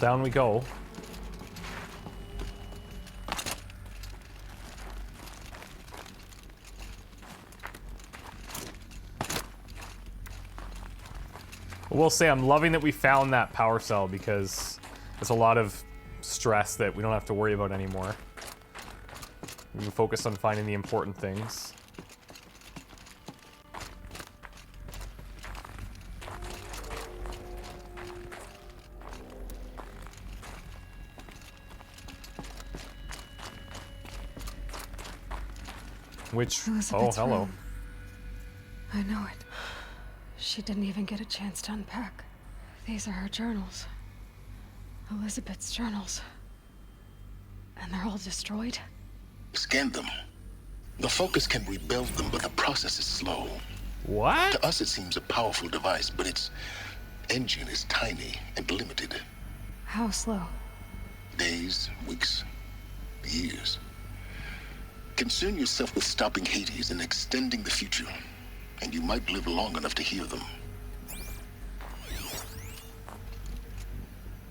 Well, down we go. We'll say I'm loving that we found that power cell because it's a lot of stress that we don't have to worry about anymore. We can focus on finding the important things. Which, Elizabeth's oh, hello. room. I know it. She didn't even get a chance to unpack. These are her journals. Elizabeth's journals. And they're all destroyed? Scan them. The focus can rebuild them, but the process is slow. What? To us, it seems a powerful device, but its engine is tiny and limited. How slow? Days, weeks, years. Concern yourself with stopping Hades and extending the future, and you might live long enough to hear them.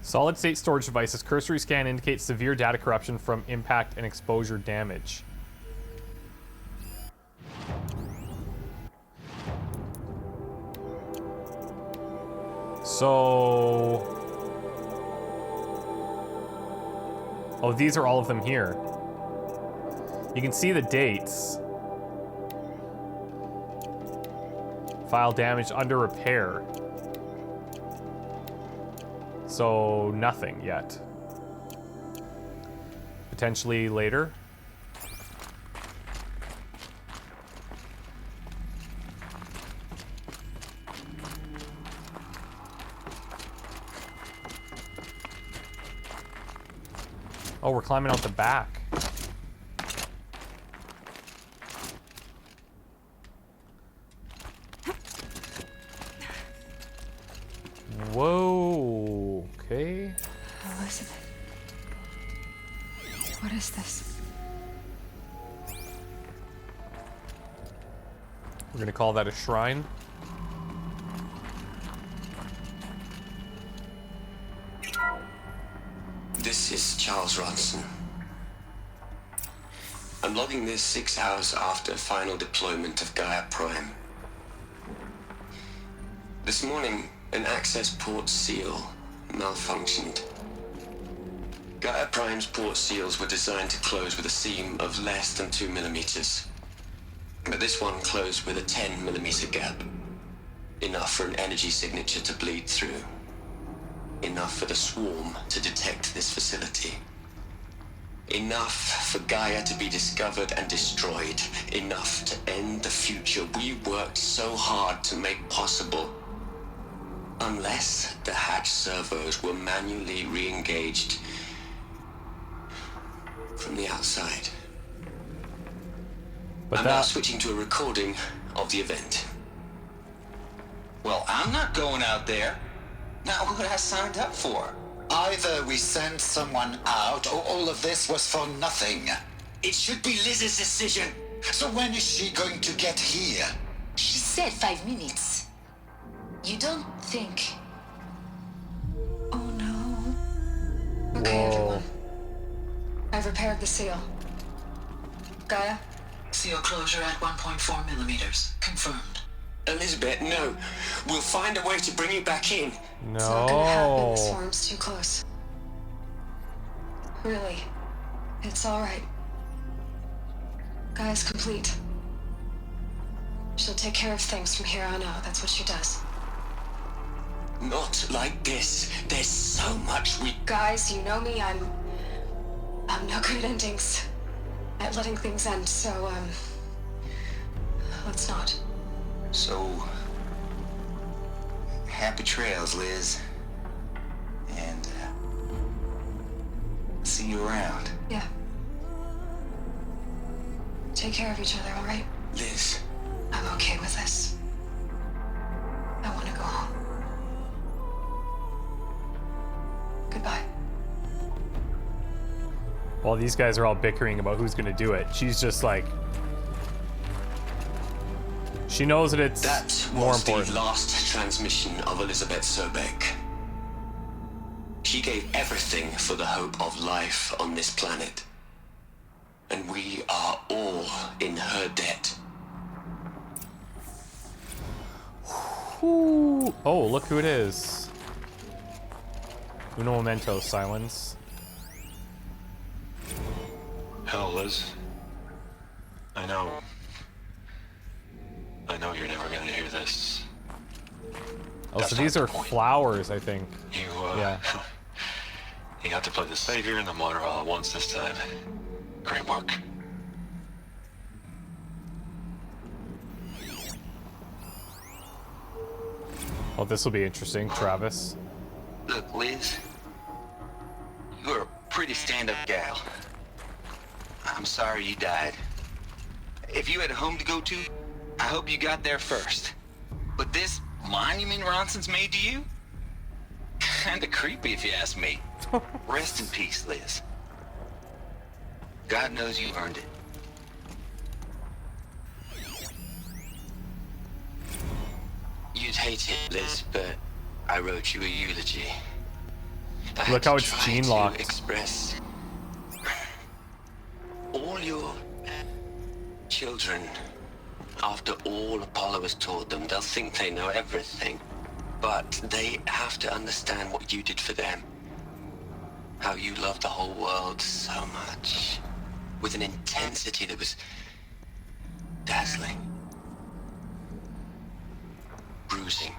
Solid state storage devices. Cursory scan indicates severe data corruption from impact and exposure damage. So... oh, these are all of them here. You can see the dates. File damaged, under repair. So, nothing yet. Potentially later. Oh, we're climbing out the back. Whoa, okay. Elizabeth. What is this? We're gonna call that a shrine. This is Charles Ronson. I'm logging this 6 hours after final deployment of Gaia Prime. This morning, an access port seal malfunctioned. Gaia Prime's port seals were designed to close with a seam of less than 2 millimeters. But this one closed with a 10 millimeter gap. Enough for an energy signature to bleed through. Enough for the swarm to detect this facility. Enough for Gaia to be discovered and destroyed. Enough to end the future we worked so hard to make possible. Unless the hatch servos were manually re-engaged from the outside. But I'm now that... switching to a recording of the event. Well, I'm not going out there. Not what I signed up for. Either we send someone out, or all of this was for nothing. It should be Liz's decision. So when is she going to get here? She said 5 minutes. You don't think... Oh no. Okay, everyone. I've repaired the seal. Gaia? Seal closure at 1.4 millimeters. Confirmed. Elizabeth, no. We'll find a way to bring you back in. No. It's not gonna happen. The swarm's too close. Really. It's alright. Gaia's complete. She'll take care of things from here on out. That's what she does. Not like this. There's so much we... Guys, you know me. I'm no good at endings. At letting things end, so, let's not. So, happy trails, Liz. And, see you around. Yeah. Take care of each other, alright? Liz. I'm okay with this. I want to go home. Goodbye. While these guys are all bickering about who's gonna do it, she's just like... she knows that it's That more was important. the last transmission of Elizabeth Sobek. She gave everything for the hope of life on this planet. And we are all in her debt. Ooh. Oh, look who it is. Uno momento, silence. Hell, Liz. I know you're never gonna hear this. Oh, That's so not these the are point. flowers, I think. You, Yeah. you got to play the savior and the martyr all at once this time. Great work. Oh, this will be interesting, Travis. Look, Liz, you're a pretty stand-up gal. I'm sorry you died. If you had a home to go to, I hope you got there first. But this monument Ronson's made to you? Kinda creepy if you ask me. Rest in peace, Liz. God knows you earned it. You'd hate it, Liz, but I wrote you a eulogy. I had Look how to it's try gene to locked. express all your children. After all Apollo has taught them, they'll think they know everything. But they have to understand what you did for them. How you loved the whole world so much. With an intensity that was dazzling. Bruising.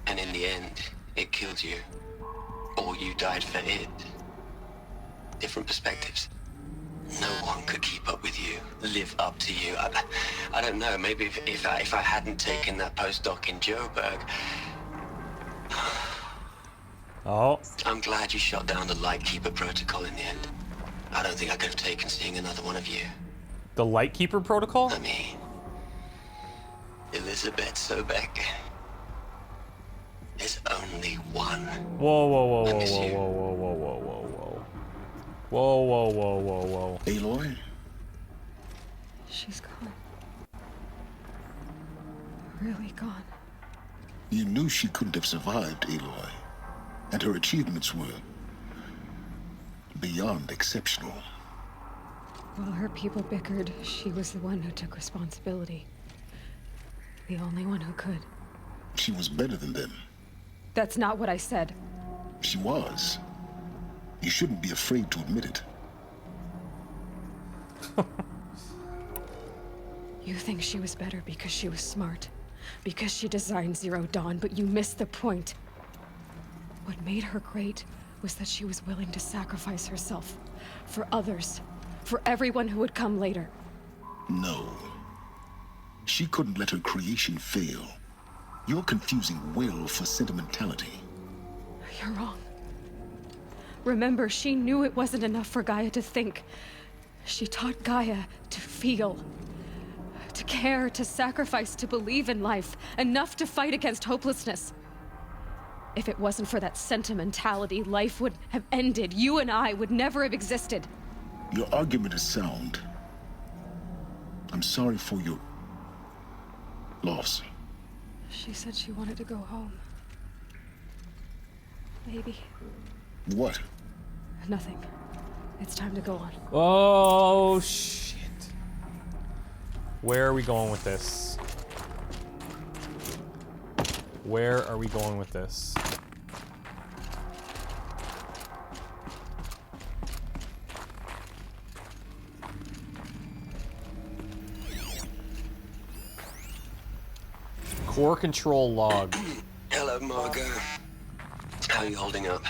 And in the end, it killed you. Or you died for it. Different perspectives. No one could keep up with you, live up to you. I don't know, maybe if I hadn't taken that postdoc in Joburg. Oh, I'm glad you shot down the Lightkeeper protocol in the end. I don't think I could have taken seeing another one of you. the Lightkeeper protocol? I mean, Elizabeth Sobek. There's only one. Whoa, whoa, whoa, I whoa, miss whoa, you. whoa, whoa, whoa, whoa, whoa, whoa. Whoa, whoa, whoa, whoa, whoa. Aloy? She's gone. Really gone. You knew she couldn't have survived, Aloy. And her achievements were beyond exceptional. While her people bickered, she was the one who took responsibility. The only one who could. She was better than them. That's not what I said. She was. You shouldn't be afraid to admit it. You think she was better because she was smart. Because she designed Zero Dawn, but you missed the point. What made her great was that she was willing to sacrifice herself. For others. For everyone who would come later. No. She couldn't let her creation fail. You're confusing will for sentimentality. You're wrong. Remember, she knew it wasn't enough for Gaia to think. She taught Gaia to feel. To care, to sacrifice, to believe in life. Enough to fight against hopelessness. If it wasn't for that sentimentality, life would have ended. You and I would never have existed. Your argument is sound. I'm sorry for your loss. She said she wanted to go home. Maybe. What? Nothing. It's time to go on. Oh, shit. Where are we going with this? Where are we going with this? Core control log. Hello, Margot. How are you holding up?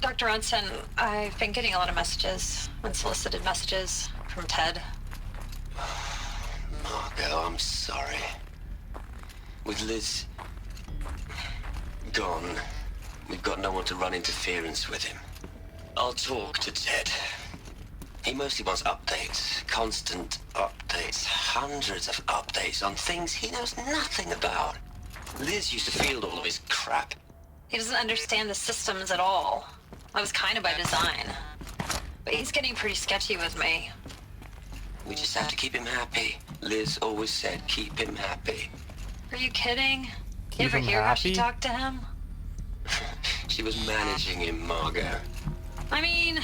Dr. Ronson, I've been getting a lot of messages, unsolicited messages from Ted. Margot, I'm sorry. With Liz gone, we've got no one to run interference with him. I'll talk to Ted. He mostly wants updates, constant updates, hundreds of updates on things he knows nothing about. Liz used to field all of his crap. He doesn't understand the systems at all. That was kind of by design. But he's getting pretty sketchy with me. We just have to keep him happy. Liz always said, keep him happy. Are you kidding? Keep You ever him hear how she happy? talked to him? She was managing him, Margot. I mean,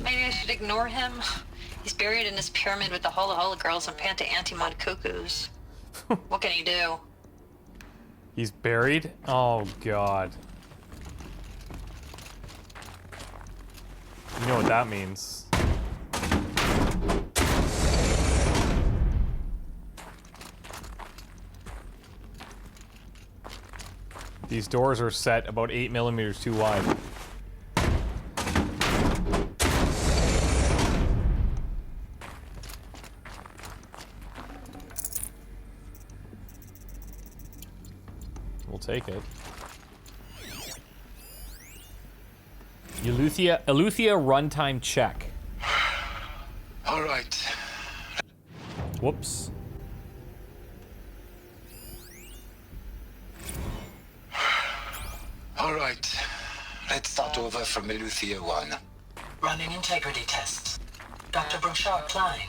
maybe I should ignore him. He's buried in his pyramid with the Holla Holla girls and Panta Antimod cuckoos. What can he do? He's buried? Oh, God. You know what that means. These doors are set about 8 millimeters too wide. We'll take it. Eleuthia runtime check. All right. Whoops. All right. Let's start over from Eleuthia 1. Running integrity tests. Dr. Brochard Klein,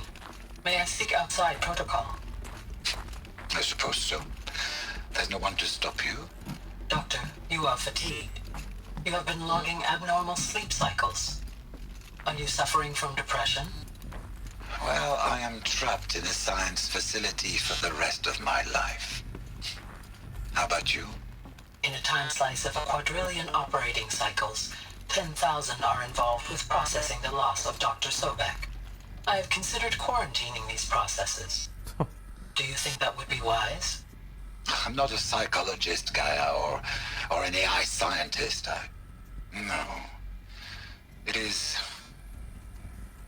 may I speak outside protocol? I suppose so. There's no one to stop you. Doctor, you are fatigued. You have been logging abnormal sleep cycles. Are you suffering from depression? Well, I am trapped in a science facility for the rest of my life. How about you? In a time slice of a quadrillion operating cycles, 10,000 are involved with processing the loss of Dr. Sobek. I have considered quarantining these processes. Do you think that would be wise? I'm not a psychologist, Gaia, or an AI scientist. No. It is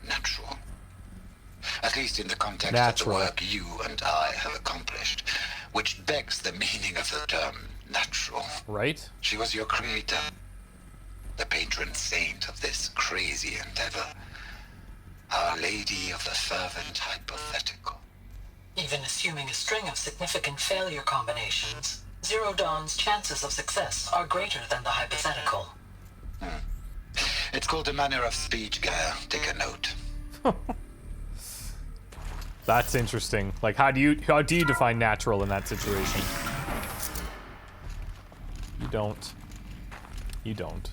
natural. At least in the context of the work you and I have accomplished, which begs the meaning of the term natural. Right? She was your creator, the patron saint of this crazy endeavor, Our Lady of the Fervent Hypothetical. Even assuming a string of significant failure combinations, Zero Dawn's chances of success are greater than the hypothetical. It's called a manner of speech, Gaia. Take a note. That's interesting. Like, how do you define natural in that situation? You don't. You don't.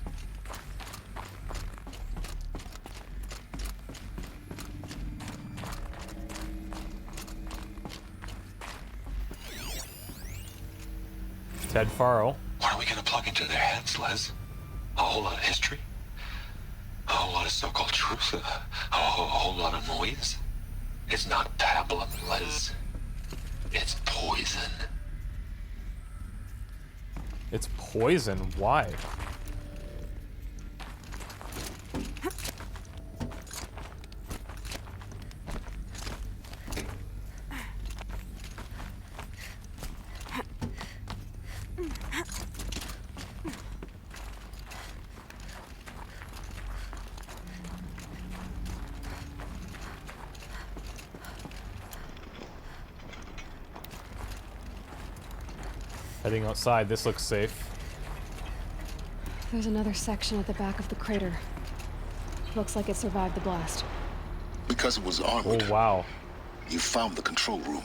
Ted Faro. What are we gonna plug into their heads, Les? A whole lot of history? A whole lot of so-called truth? A whole lot of noise? It's not pablum, Les. It's poison. It's poison? Why? Heading outside, this looks safe. There's another section at the back of the crater. Looks like it survived the blast. Because it was armored. Oh, wow. You found the control room.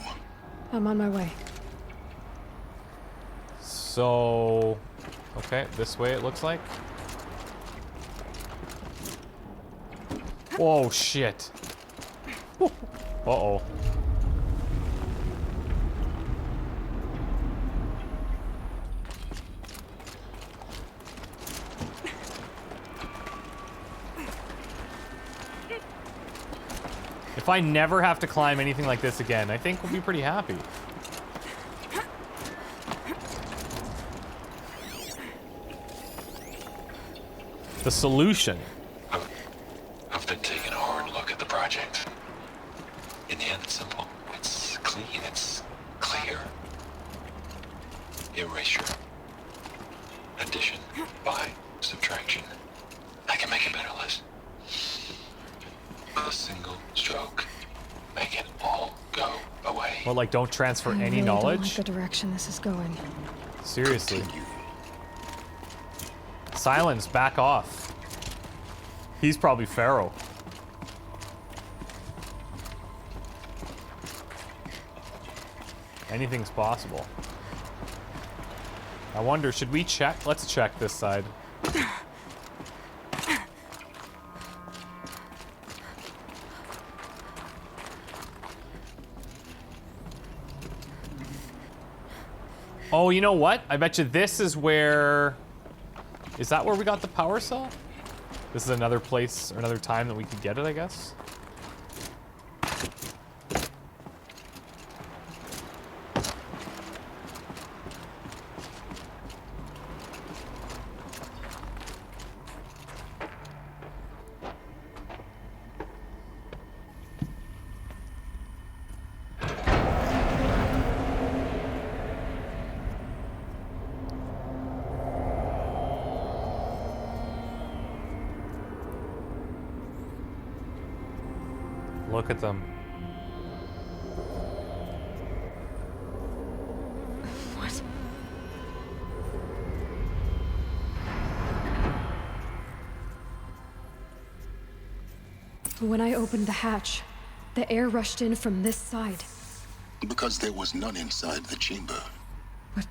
I'm on my way. So... okay, this way it looks like. Oh, shit. Uh-oh. If I never have to climb anything like this again, I think we'll be pretty happy. The solution. I've been taking a hard look at the project. In the end, it's simple. It's clean. It's clear. Erasure. Addition. By subtraction. I can make it better, Liz. A single stroke. Make it all go away. Well, like, don't transfer any I knowledge? don't like the direction this is going. Seriously. Silence, back off. He's probably Pharaoh. Anything's possible. I wonder, should we check? Let's check this side. Oh, you know what? I bet you this is where... Is that where we got the power cell? This is another place or another time that we could get it, I guess. Look at them. What? When I opened the hatch, the air rushed in from this side. Because there was none inside the chamber. But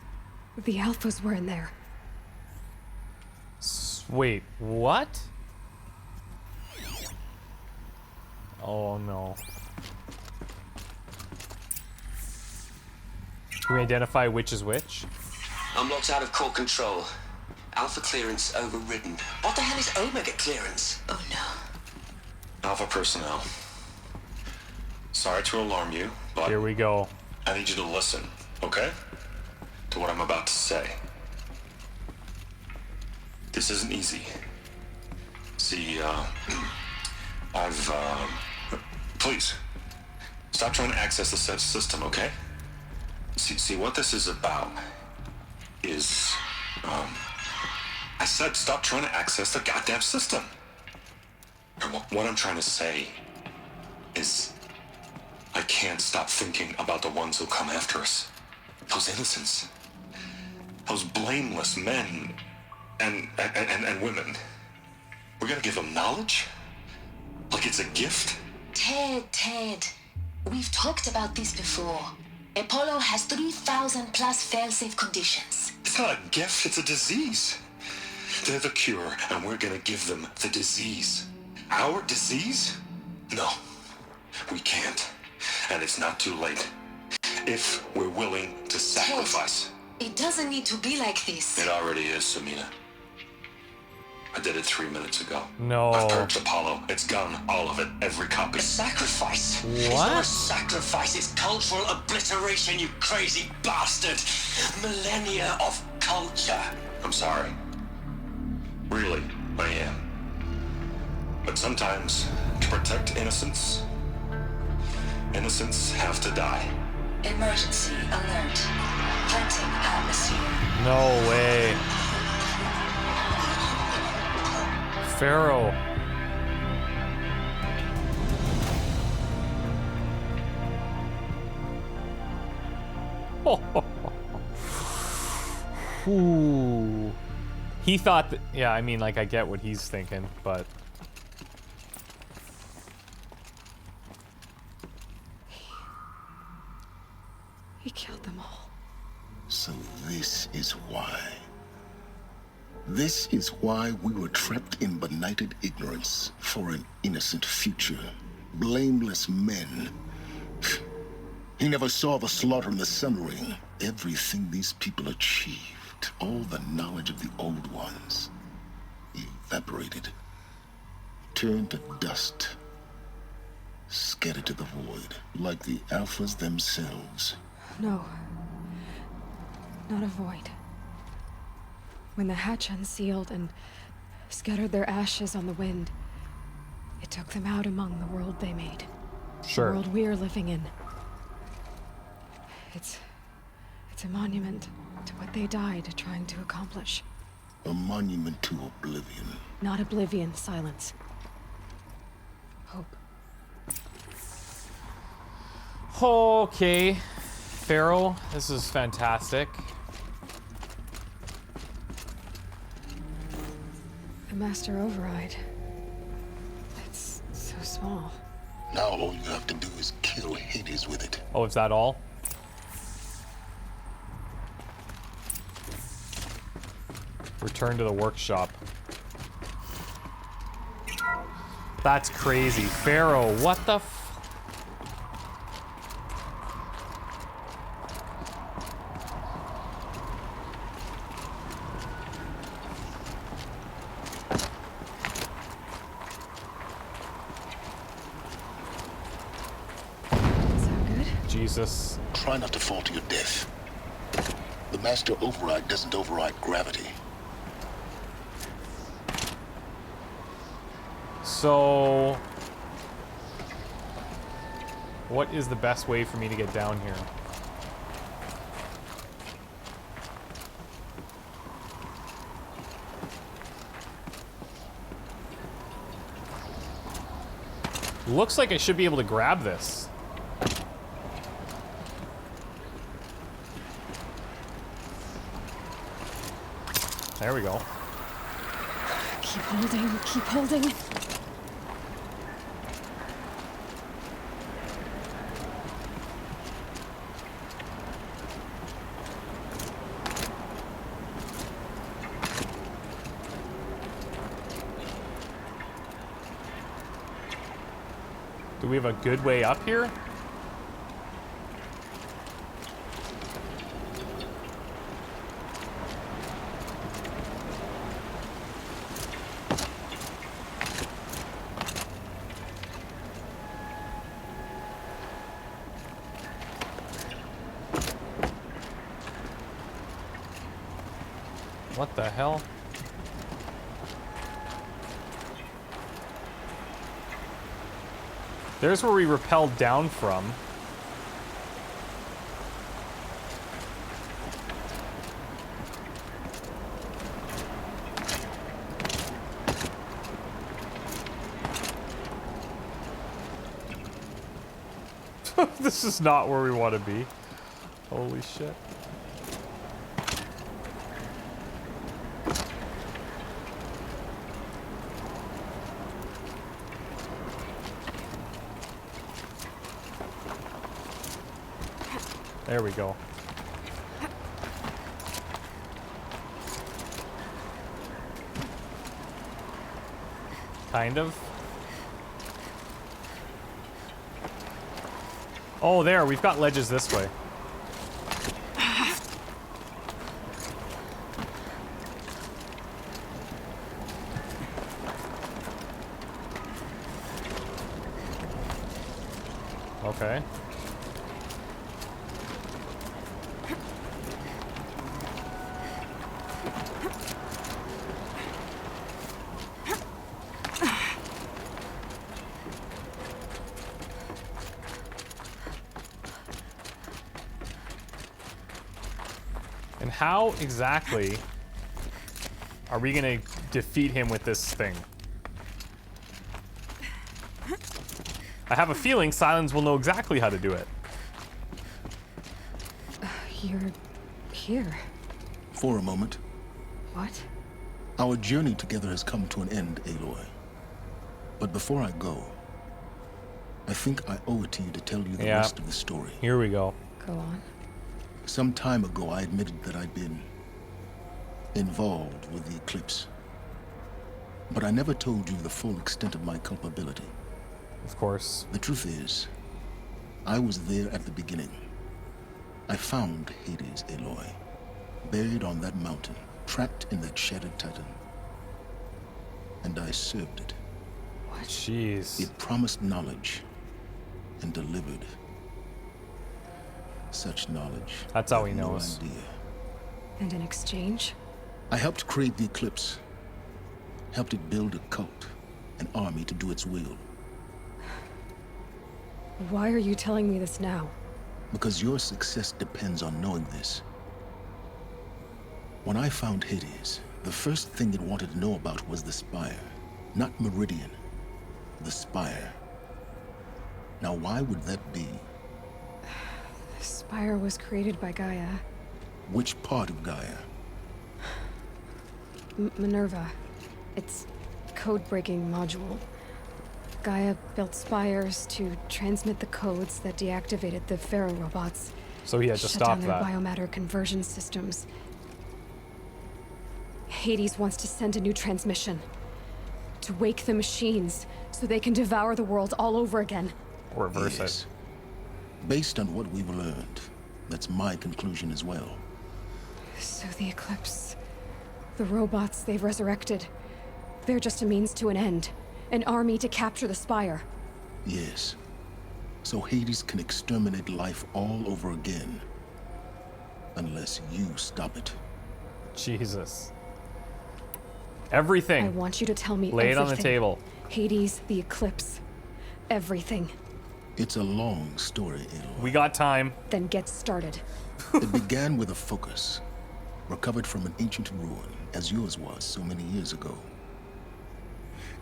the alphas were in there. Wait, what? Oh no. Can we identify which is which? I'm locked out of core control. Alpha clearance overridden. What the hell is Omega clearance? Oh no. Alpha personnel. Sorry to alarm you, but Here we go. I need you to listen, okay? To what I'm about to say. This isn't easy. See, please, stop trying to access the system, okay? See, what this is about is, I said stop trying to access the goddamn system. And what I'm trying to say is, I can't stop thinking about the ones who come after us. Those innocents. Those blameless men and women. We're gonna give them knowledge? Like it's a gift? Ted, we've talked about this before. Apollo has 3,000 plus fail-safe conditions. It's not a gift, it's a disease. They're the cure, and we're gonna give them the disease. Our disease? No, we can't. And it's not too late. If we're willing to sacrifice. Ted, it doesn't need to be like this. It already is, Samina. I did it 3 minutes ago. No. I've purged Apollo. It's gone. All of it. Every copy. A sacrifice? What? It's not a sacrifice, it's cultural obliteration, you crazy bastard! Millennia of culture! I'm sorry. Really, I am. But sometimes, to protect innocence, innocents have to die. Emergency alert. Venting atmosphere. No way. Pharaoh. Ooh. He thought that, yeah, I mean, like, I get what he's thinking, but... He killed them all. So this is why. This is why we were trapped in benighted ignorance for an innocent future. Blameless men. He never saw the slaughter in the Sun Ring. Everything these people achieved, all the knowledge of the old ones, evaporated, turned to dust, scattered to the void, like the Alphas themselves. No. Not a void. When the hatch unsealed and scattered their ashes on the wind, it took them out among the world they made. Sure. The world we're living in. It's a monument to what they died trying to accomplish. A monument to oblivion. Not oblivion, silence. Hope. Okay. Pharaoh, this is fantastic. The Master Override. It's so small. Now all you have to do is kill Hades with it. Oh, is that all? Return to the workshop. That's crazy. Pharaoh, what the f... Jesus. Try not to fall to your death. The master override doesn't override gravity. So... what is the best way for me to get down here? Looks like I should be able to grab this. There we go. Keep holding, keep holding. Do we have a good way up here? What the hell? There's where we rappelled down from. This is not where we want to be. Holy shit. There we go. Kind of. Oh, there. We've got ledges this way. Okay. How exactly are we gonna defeat him with this thing? I have a feeling Silence will know exactly how to do it. You're here. For a moment. What? Our journey together has come to an end, Aloy. But before I go, I think I owe it to you to tell you the rest of the story. Here we go. Go on. Some time ago, I admitted that I'd been involved with the eclipse. But I never told you the full extent of my culpability. Of course. The truth is, I was there at the beginning. I found Hades, Aloy, buried on that mountain, trapped in that shattered titan. And I served it. What? Jeez. It promised knowledge and delivered such knowledge. That's how he knows. No idea. And in exchange? I helped create the eclipse. Helped it build a cult, an army to do its will. Why are you telling me this now? Because your success depends on knowing this. When I found Hades, the first thing it wanted to know about was the Spire. Not Meridian. The Spire. Now why would that be? The Spire was created by Gaia. Which part of Gaia? Minerva. It's code-breaking module. Gaia built spires to transmit the codes that deactivated the Pharaoh robots. So he had to shut stop down their that. biomatter conversion systems. Hades wants to send a new transmission. To wake the machines, so they can devour the world all over again. Or reverse Yes. it. Based on what we've learned, that's my conclusion as well. So the Eclipse, the robots they've resurrected, they're just a means to an end. An army to capture the Spire. Yes. So Hades can exterminate life all over again. Unless you stop it. Jesus. I Everything. want you to tell me Lay it everything. on the table. Hades, the Eclipse. Everything. It's a long story, Aloy. We got time. Then get started. It began with a focus, recovered from an ancient ruin, as yours was so many years ago.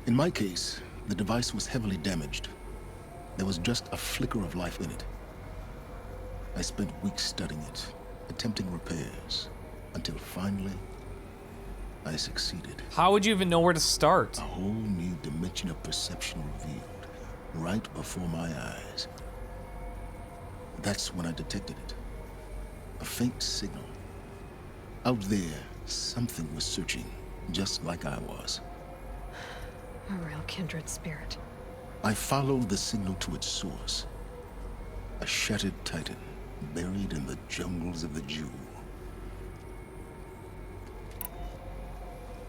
In my case, the device was heavily damaged. There was just a flicker of life in it. I spent weeks studying it, attempting repairs, until finally, I succeeded. How would you even know where to start? A whole new dimension of perception revealed, right before my eyes. That's when I detected it. A faint signal. Out there, something was searching, just like I was. A real kindred spirit. I followed the signal to its source. A shattered titan, buried in the jungles of the Jew.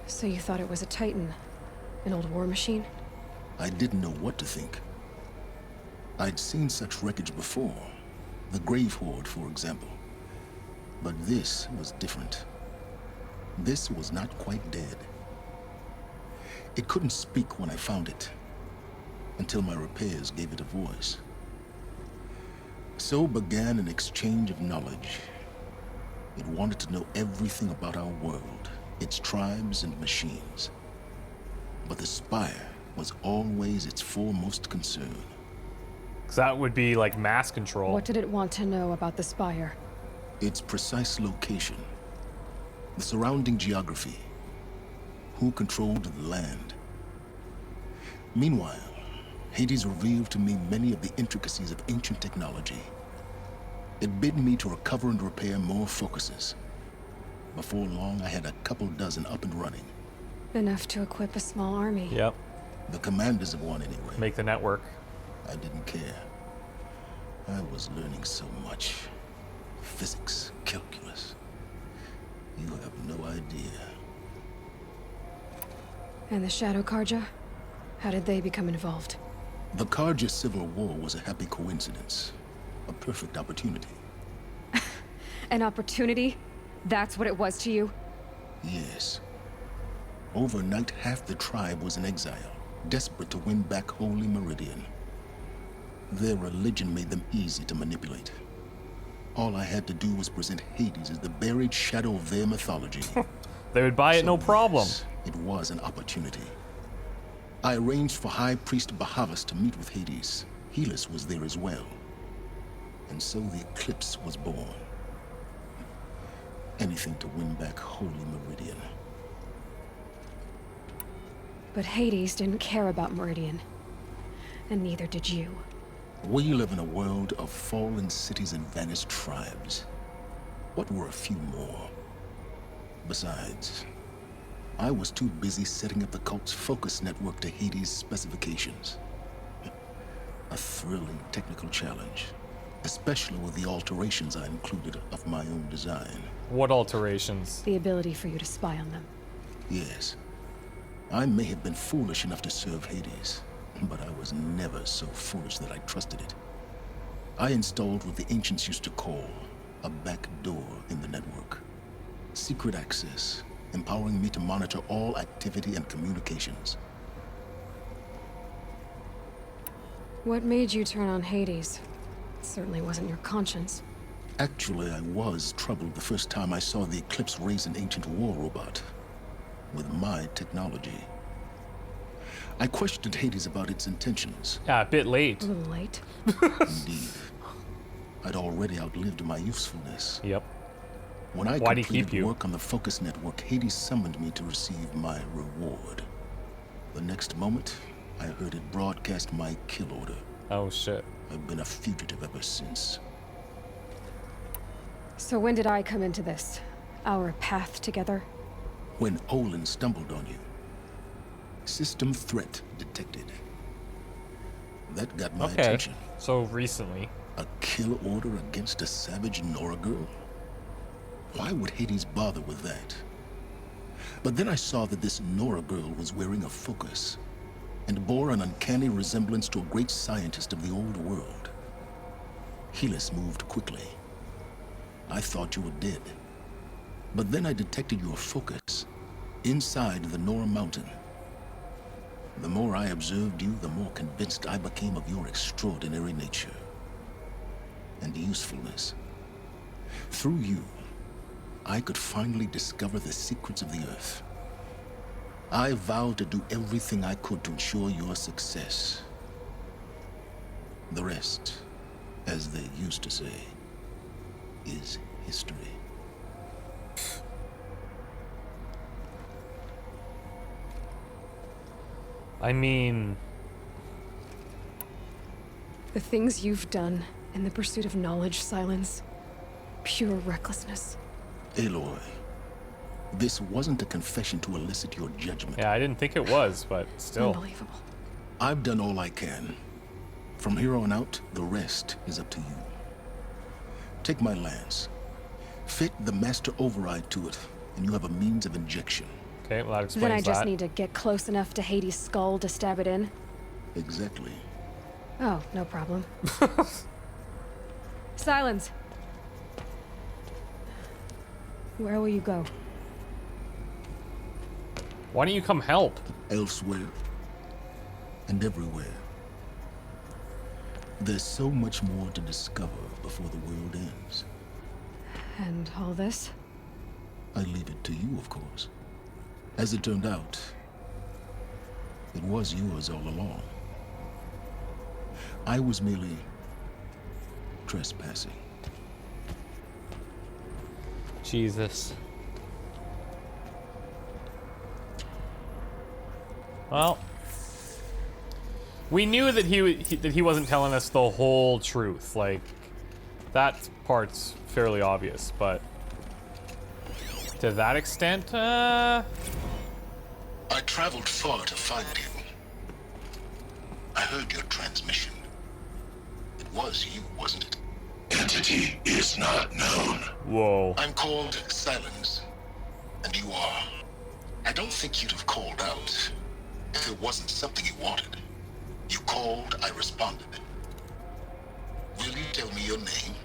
So you thought it was a Titan? An old war machine? I didn't know what to think. I'd seen such wreckage before. The Grave Horde, for example. But this was different. This was not quite dead. It couldn't speak when I found it, until my repairs gave it a voice. So began an exchange of knowledge. It wanted to know everything about our world, its tribes and machines. But the Spire was always its foremost concern. 'Cause that would be like mass control. What did it want to know about the Spire? Its precise location, the surrounding geography, who controlled the land. Meanwhile, Hades revealed to me many of the intricacies of ancient technology. It bid me to recover and repair more focuses. Before long, I had a couple dozen up and running. Enough to equip a small army. Yep. The commanders of one, anyway. Make the network. I didn't care. I was learning so much. Physics, calculus. You have no idea. And the Shadow Karja? How did they become involved? The Karja Civil War was a happy coincidence. A perfect opportunity. An opportunity? That's what it was to you? Yes. Overnight, half the tribe was in exile, desperate to win back Holy Meridian. Their religion made them easy to manipulate. All I had to do was present Hades as the buried shadow of their mythology. They would buy it, no problem. Yes, it was an opportunity. I arranged for High Priest Bahavas to meet with Hades. Helis was there as well. And so the Eclipse was born. Anything to win back Holy Meridian. But Hades didn't care about Meridian. And neither did you. We live in a world of fallen cities and vanished tribes. What were a few more? Besides, I was too busy setting up the cult's focus network to Hades' specifications. A thrilling technical challenge, especially with the alterations I included of my own design. What alterations? The ability for you to spy on them. Yes, I may have been foolish enough to serve Hades, but I was never so foolish that I trusted it. I installed what the ancients used to call a back door in the network. Secret access, empowering me to monitor all activity and communications. What made you turn on Hades? It certainly wasn't your conscience. Actually, I was troubled the first time I saw the Eclipse raise an ancient war robot. With my technology. I questioned Hades about its intentions. Yeah, a bit late. A little late. Indeed. I'd already outlived my usefulness. Yep. When I Why'd he keep completed you? work on the Focus Network, Hades summoned me to receive my reward. The next moment, I heard it broadcast my kill order. Oh shit. I've been a fugitive ever since. So when did I come into this? Our path together? when Olin stumbled on you. System threat detected. That got my attention. So recently. A kill order against a savage Nora girl? Why would Hades bother with that? But then I saw that this Nora girl was wearing a focus and bore an uncanny resemblance to a great scientist of the old world. Helis moved quickly. I thought you were dead. But then I detected your focus inside the Nora mountain. The more I observed you, the more convinced I became of your extraordinary nature and usefulness. Through you, I could finally discover the secrets of the Earth. I vowed to do everything I could to ensure your success. The rest, as they used to say, is history. I mean... The things you've done in the pursuit of knowledge, Silence, pure recklessness. Aloy, this wasn't a confession to elicit your judgment. Yeah, I didn't think it was, but still. Unbelievable. I've done all I can. From here on out, the rest is up to you. Take my lance. Fit the master override to it, and you have a means of injection. Okay, well that explains Then I just that. need to get close enough to Hades' skull to stab it in? Exactly. Oh, no problem. Silence. Where will you go? Why don't you come help? Elsewhere. And everywhere. There's so much more to discover before the world ends. And all this? I leave it to you, of course. As it turned out, it was yours all along. I was merely trespassing. Jesus. Well, we knew that he wasn't telling us the whole truth. Like, that part's fairly obvious, but to that extent, I traveled far to find you. I heard your transmission. It was you, wasn't it? Entity is not known. Whoa. I'm called Silence, and you are. I don't think you'd have called out if it wasn't something you wanted. You called, I responded. Will you tell me your name?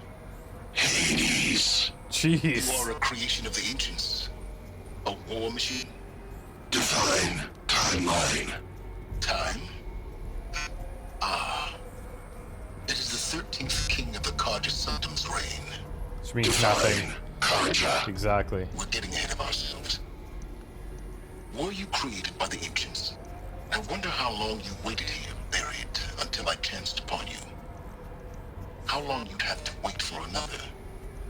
Hades. Jeez. You are a creation of the ancients. A war machine? Define timeline. Time? Ah. It is the 13th king of the Carja Sanctum's reign. Which means nothing. Carja. Exactly. We're getting ahead of ourselves. Were you created by the ancients? I wonder how long you waited here, buried, until I chanced upon you. How long you'd have to wait for another.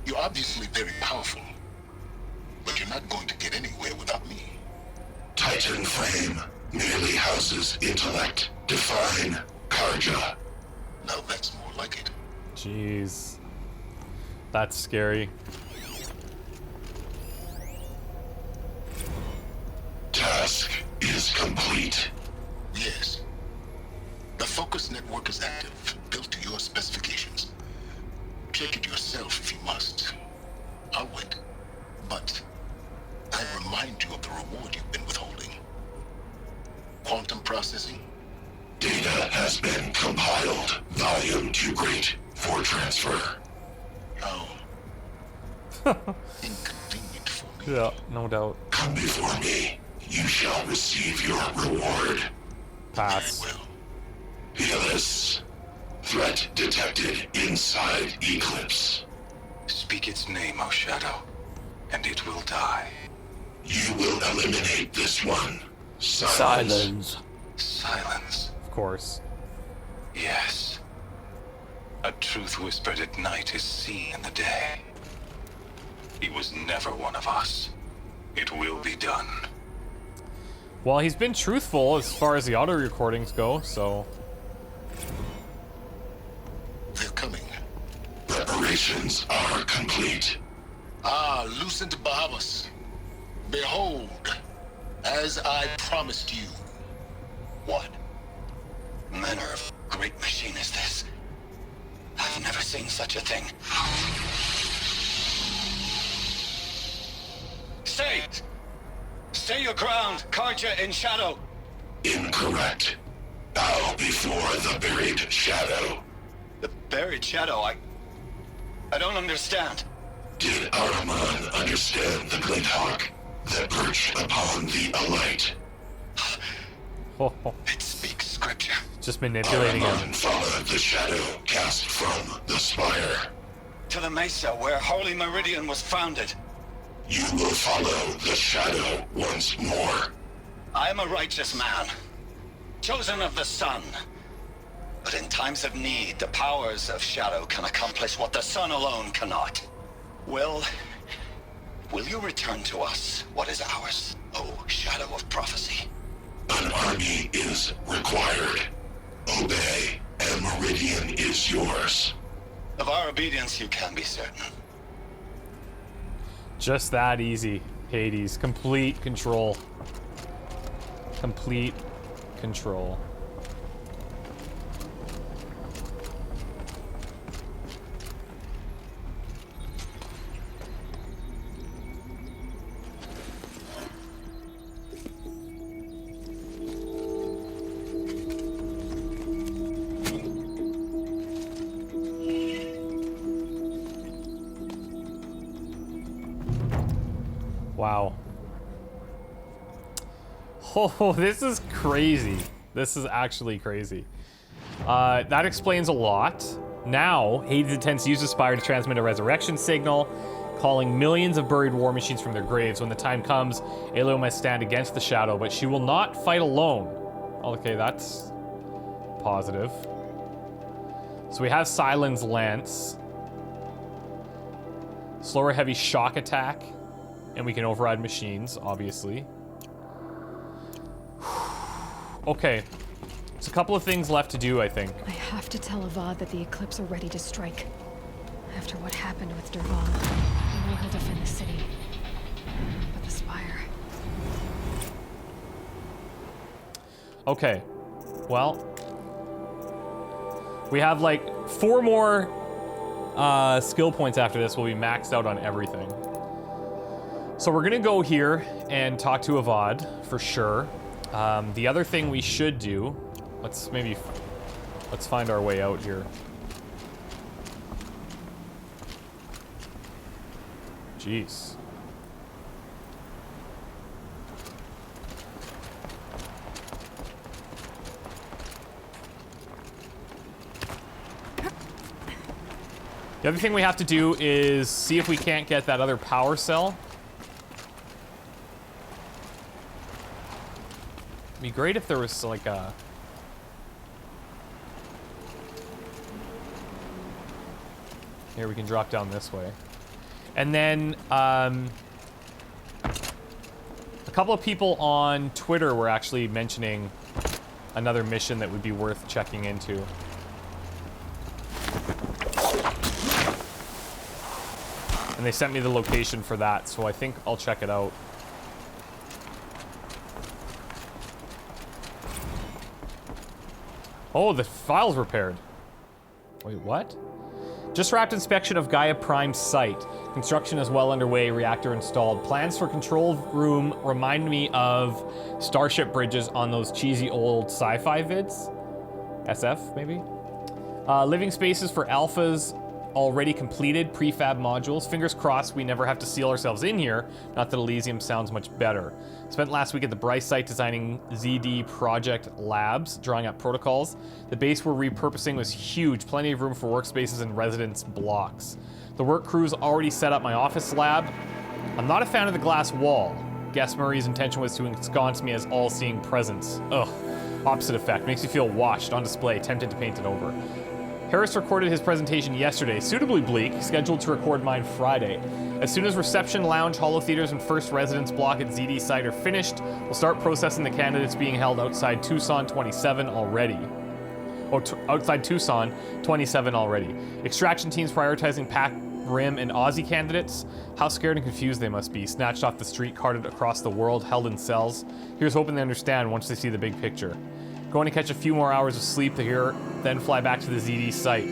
You're obviously very powerful, but you're not going to get anywhere without me. Titan flame merely houses intellect. Define Carja. Now that's more like it. Jeez. That's scary. Task is complete. Yes. The focus network is active, built to your specifications. Check it yourself if you must. I'll wait. But I remind you of the reward you've been withholding. Quantum processing? Data has been compiled. Volume too great for transfer. How inconvenient for me. Yeah, no doubt. Come before me. You shall receive your reward. Pass. Very well. Helis. Threat detected inside Eclipse. Speak its name, O Shadow, and it will die. You will eliminate this one. Silence. Silence. Of course. Yes. A truth whispered at night is seen in the day. He was never one of us. It will be done. Well, he's been truthful as far as the auto recordings go, so. They're coming. Preparations are complete. Ah, loosened Bahamas. Behold, as I promised you. What manner of great machine is this? I've never seen such a thing. Stay! Stay your ground, Karja in shadow! Incorrect. Bow before the buried shadow. The buried shadow, I don't understand. Did Ahriman understand the glint hawk that perched upon the alight? It speaks scripture. Just manipulating him. Ahriman followed the shadow cast from the spire. To the mesa where Holy Meridian was founded. You will follow the shadow once more. I am a righteous man, chosen of the sun. But in times of need, the powers of shadow can accomplish what the sun alone cannot. Will you return to us what is ours, O shadow of prophecy? An army is required. Obey, and Meridian is yours. Of our obedience you can be certain. Just that easy, Hades. Complete control. Complete control. Wow. Oh, this is crazy. This is actually crazy. That explains a lot. Now, Hades intends to use the Spire to transmit a resurrection signal, calling millions of buried war machines from their graves. When the time comes, Aloy must stand against the shadow, but she will not fight alone. Okay, that's positive. So we have Silen's Lance. Slower heavy shock attack. And we can override machines, obviously. Okay. There's a couple of things left to do, I think. I have to tell Avad that the Eclipse are ready to strike. After what happened with Derval, I know he'll defend the city. But the Spire... Okay. Well... we have like 4 more skill points after this. We'll be maxed out on everything. So we're gonna go here and talk to Avad for sure. The other thing we should do, let's find our way out here. Jeez. The other thing we have to do is see if we can't get that other power cell. It'd be great if there was like a... Here, we can drop down this way. And then, a couple of people on Twitter were actually mentioning another mission that would be worth checking into. And they sent me the location for that, so I think I'll check it out. Oh, the file's repaired. Wait, what? Just wrapped inspection of Gaia Prime's site. Construction is well underway, reactor installed. Plans for control room remind me of Starship bridges on those cheesy old sci-fi vids. SF, maybe? Living spaces for alphas already completed, prefab modules. Fingers crossed we never have to seal ourselves in here. Not that Elysium sounds much better. Spent last week at the Bryce site designing ZD project labs, drawing up protocols. The base we're repurposing was huge, plenty of room for workspaces and residence blocks. The work crew's already set up my office lab. I'm not a fan of the glass wall. Guess Murray's intention was to ensconce me as all-seeing presence. Ugh, opposite effect, makes you feel washed, on display, tempted to paint it over. Harris recorded his presentation yesterday, suitably bleak, scheduled to record mine Friday. As soon as reception, lounge, holo theaters, and first residence block at ZD site are finished, we'll start processing the candidates being held outside Tucson 27 already. Rim, and Aussie candidates. How scared and confused they must be. Snatched off the street, carted across the world, held in cells. Here's hoping they understand once they see the big picture. Going to catch a few more hours of sleep here, then fly back to the ZD site.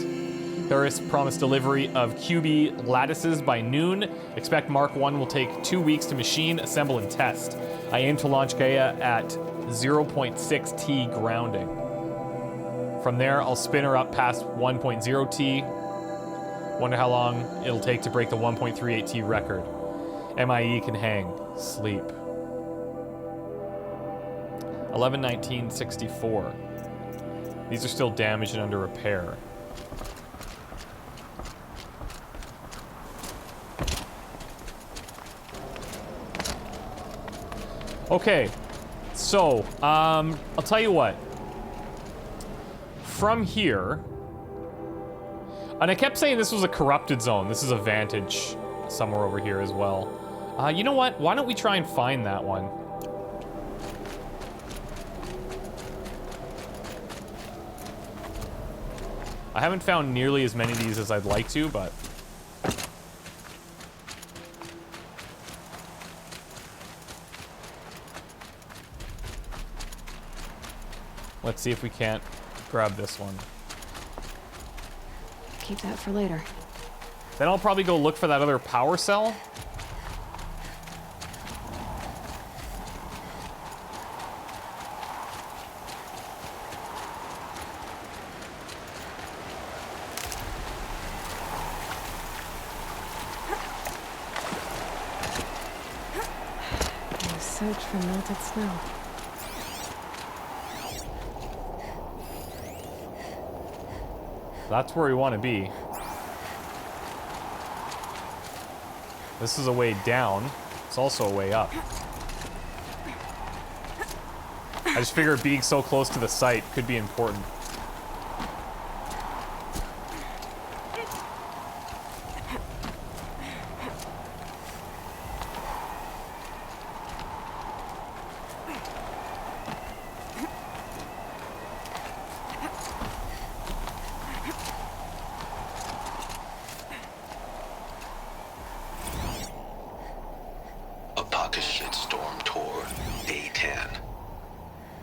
Terrorists promise delivery of QB lattices by noon. Expect Mark 1 will take 2 weeks to machine, assemble, and test. I aim to launch Gaia at 0.6 T grounding. From there, I'll spin her up past 1.0 T. Wonder how long it'll take to break the 1.38 T record. MIE can hang. Sleep. 11/19/64. These are still damaged and under repair. Okay, so, I'll tell you what. From here, and I kept saying this was a corrupted zone. This is a vantage somewhere over here as well. You know what? Why don't we try and find that one? I haven't found nearly as many of these as I'd like to, but... let's see if we can't grab this one. Keep that for later. Then I'll probably go look for that other power cell. Search for melted snow. That's where we want to be. This is a way down. It's also a way up. I just figured being so close to the site could be important.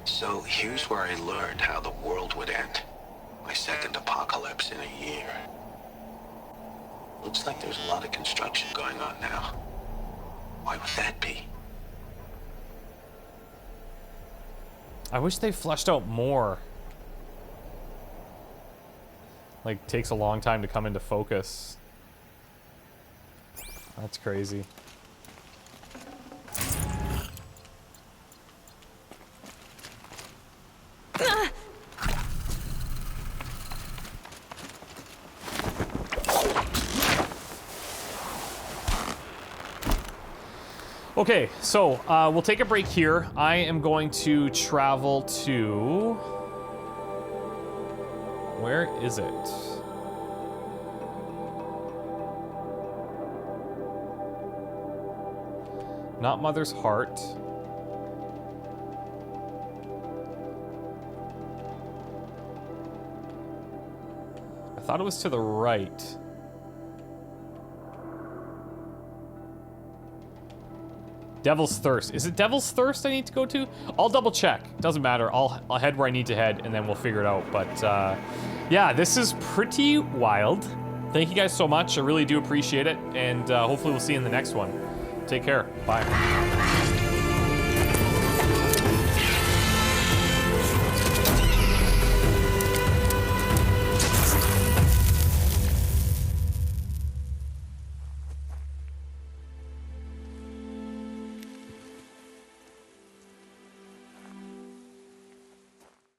So here's where I learned how the world would end. My second apocalypse in a year. Looks like there's a lot of construction going on now. Why would that be? I wish they fleshed out more. Like, takes a long time to come into focus. That's crazy. Okay, so we'll take a break here. I am going to travel to... where is it? Not Mother's Heart. I thought it was to the right. Devil's Thirst. Is it Devil's Thirst I need to go to? I'll double check. Doesn't matter. I'll head where I need to head, and then we'll figure it out. But, yeah, this is pretty wild. Thank you guys so much. I really do appreciate it, and hopefully we'll see you in the next one. Take care. Bye.